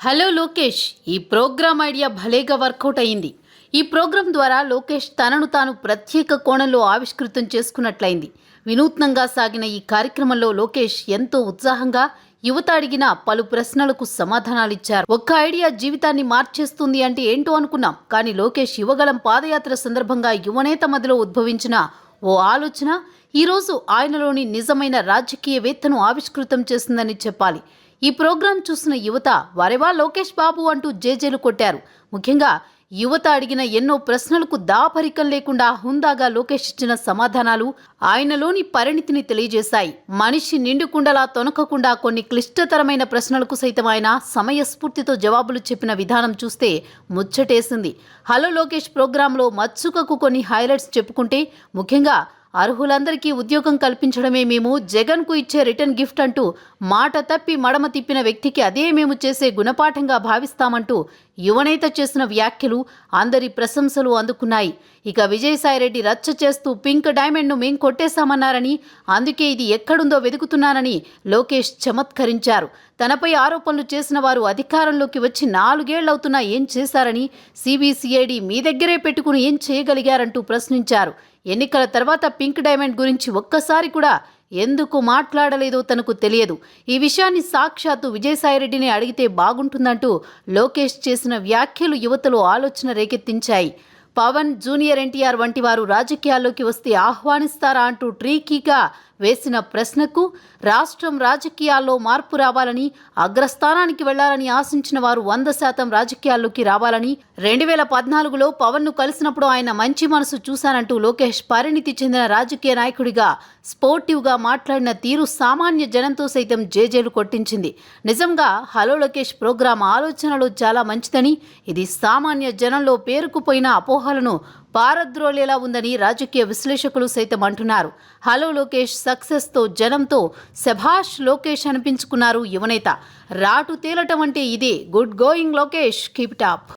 Hello Lokesh, ఈ programme idea భలేగా work out అయింది. ఈ ప్రోగ్రాం ద్వారా లోకేష్ తనను తాను ప్రత్యేక కోణంలో ఆవిష్కృతం చేసుకున్నట్లయింది. వినూత్నంగా సాగిన ఈ కార్యక్రమంలో లోకేష్ ఎంతో ఉత్సాహంగా యువత అడిగిన పలు ప్రశ్నలకు సమాధానాలిచ్చారు. ఒక్క ఐడియా జీవితాన్ని మార్చేస్తుంది అంటే ఏంటో అనుకున్నాం, కానీ లోకేష్ యువగళం పాదయాత్ర సందర్భంగా యువనేత మధ్యలో ఉద్భవించిన ఓ ఆలోచన ఈరోజు ఆయనలోని నిజమైన రాజకీయవేత్తను ఆవిష్కృతం చేస్తుందని చెప్పాలి. ఈ ప్రోగ్రాం చూసిన యువత వరెవా లోకేష్ బాబు అంటూ జేజేలు కొట్టారు. ముఖ్యంగా యువత అడిగిన ఎన్నో ప్రశ్నలకు దాపరికం లేకుండా హుందాగా లోకేష్ ఇచ్చిన సమాధానాలు ఆయనలోని పరిణితిని తెలియజేశాయి. మనిషి నిండుకుండలా తొనకకుండా కొన్ని క్లిష్టతరమైన ప్రశ్నలకు సైతం ఆయన సమయస్ఫూర్తితో జవాబులు చెప్పిన విధానం చూస్తే ముచ్చటేసింది. హలో లోకేష్ ప్రోగ్రాంలో మచ్చుకకు కొన్ని హైలైట్స్ చెప్పుకుంటే, ముఖ్యంగా అర్హులందరికీ ఉద్యోగం కల్పించడమే మేము జగన్కు ఇచ్చే రిటర్న్ గిఫ్ట్ అంటూ మాట తప్పి మడమ తిప్పిన వ్యక్తికి అదే మేము చేసే గుణపాఠంగా భావిస్తామంటూ యువనేత చేసిన వ్యాఖ్యలు అందరి ప్రశంసలు అందుకున్నాయి. ఇక విజయసాయిరెడ్డి రచ్చ చేస్తూ పింక్ డైమండ్ను మేం కొట్టేశామన్నారని, అందుకే ఇది ఎక్కడుందో వెతుకుతున్నానని లోకేష్ చమత్కరించారు. తనపై ఆరోపణలు చేసిన వారు అధికారంలోకి వచ్చి 4 ఏళ్లవుతున్నా ఏం చేశారని, సిబిసిఐడి మీ దగ్గరే పెట్టుకుని ఏం చేయగలిగారంటూ ప్రశ్నించారు. ఎన్నికల తర్వాత పింక్ డైమండ్ గురించి ఒక్కసారి కూడా ఎందుకు మాట్లాడలేదో తనకు తెలియదు. ఈ విషయాన్ని సాక్షాత్తు విజయసాయిరెడ్డిని అడిగితే బాగుంటుందంటూ లోకేష్ చేసిన వ్యాఖ్యలు యువతలో ఆలోచన రేకెత్తించాయి. పవన్, జూనియర్ ఎన్టీఆర్ వంటి వారు రాజకీయాల్లోకి వస్తే ఆహ్వానిస్తారా అంటూ ట్రీకీగా వేసిన ప్రశ్నకు రాష్ట్రం రాజకీయాల్లో మార్పు రావాలని, అగ్రస్థానానికి వెళ్లాలని ఆశించిన వారు 100% రాజకీయాల్లోకి రావాలని, 2014లో పవన్ను కలిసినప్పుడు ఆయన మంచి మనసు చూశానంటూ లోకేష్ పరిణితి చెందిన రాజకీయ నాయకుడిగా స్పోర్టివ్గా మాట్లాడిన తీరు సామాన్య జనంతో సైతం జేజేలు కొట్టించింది. నిజంగా హలో లోకేష్ ప్రోగ్రాం ఆలోచనలు చాలా మంచిదని, ఇది సామాన్య జనంలో పేరుకుపోయిన అపోహలను పారద్రోలేలా ఉందని రాజకీయ విశ్లేషకులు సైతం అంటున్నారు. హలో లోకేష్ సక్సెస్తో జనంతో శభాష్ లోకేష్ అనిపించుకున్నారు యువనేత. రాటు తేలటం అంటే ఇదే. Good going Lokesh, keep it up.